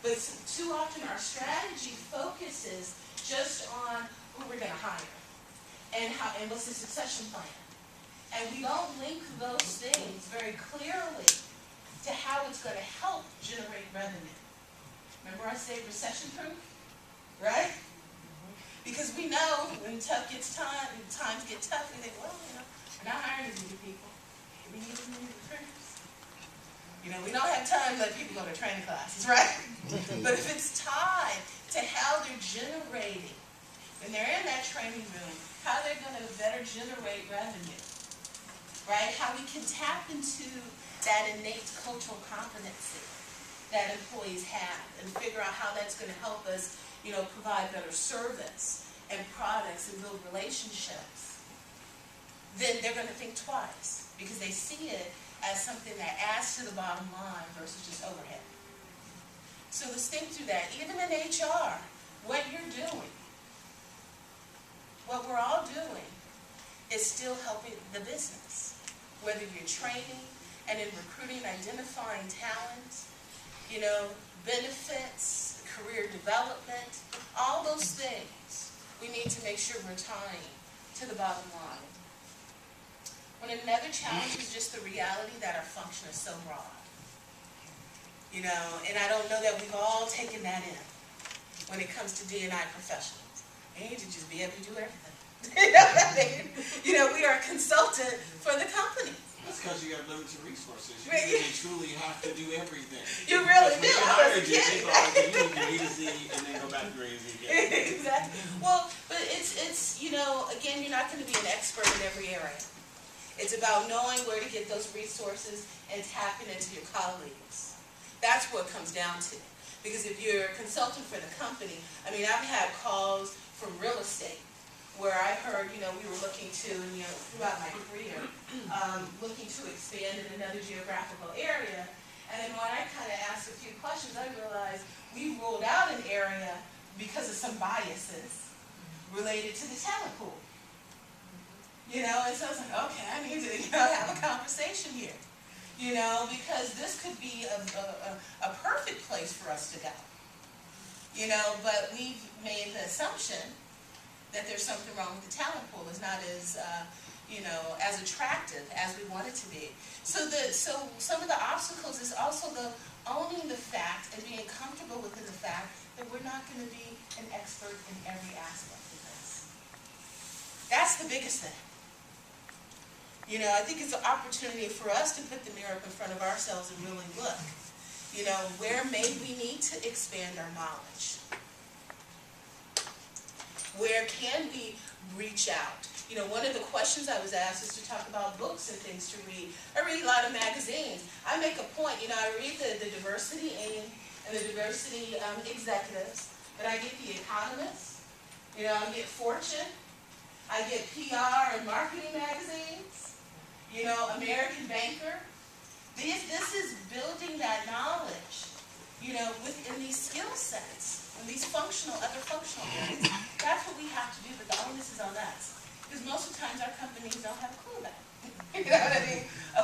But too often our strategy focuses just on who we're going to hire and what's the succession plan. And we don't link those things very clearly to how it's going to help generate revenue. Remember I said recession-proof, right? Because we know when times get tough, we think, well, we're not hiring as many people. We need as many recruiters. We don't have time to let people go to training classes, right? But if it's tied to how they're generating, when they're in that training room, how they're going to better generate revenue, right? How we can tap into that innate cultural competency that employees have and figure out how that's going to help us, provide better service and products and build relationships, then they're going to think twice because they see it as something that adds to the bottom line versus just overhead. So let's think through that. Even in HR, what you're doing, what we're all doing is still helping the business. Whether you're training and in recruiting, identifying talent, benefits, career development, all those things, we need to make sure we're tying to the bottom line. Another challenge is just the reality that our function is so broad. And I don't know that we've all taken that in when it comes to D&I professionals. They need to just be able to do everything. We are a consultant for the company. That's because you have limited resources. You really truly have to do everything. You really do. I was kidding. You need to A to Z and then go back to A to Z again. Exactly. Well, but it's again, you're not going to be an expert in every area. It's about knowing where to get those resources and tapping into your colleagues. That's what it comes down to. Because if you're a consultant for the company, I've had calls from real estate where I heard, we were looking to, throughout my career, looking to expand in another geographical area. And then when I kind of asked a few questions, I realized we ruled out an area because of some biases related to the talent pool. And so I was like, okay, I need to have a conversation here. Because this could be a perfect place for us to go. But we've made the assumption that there's something wrong with the talent pool. It's not as, as attractive as we want it to be. So some of the obstacles is also owning the fact and being comfortable within the fact that we're not going to be an expert in every aspect of this. That's the biggest thing. I think it's an opportunity for us to put the mirror up in front of ourselves and really look. Where may we need to expand our knowledge? Where can we reach out? One of the questions I was asked is to talk about books and things to read. I read a lot of magazines. I make a point, I read the diversity and the diversity executives, but I get The Economist, I get Fortune, I get PR and marketing magazines, American Banker. This is building that knowledge, within these skill sets and these other functional areas. That's what we have to do, but the onus is on us. Because most of the times our companies don't have a clue about it. You know what I mean?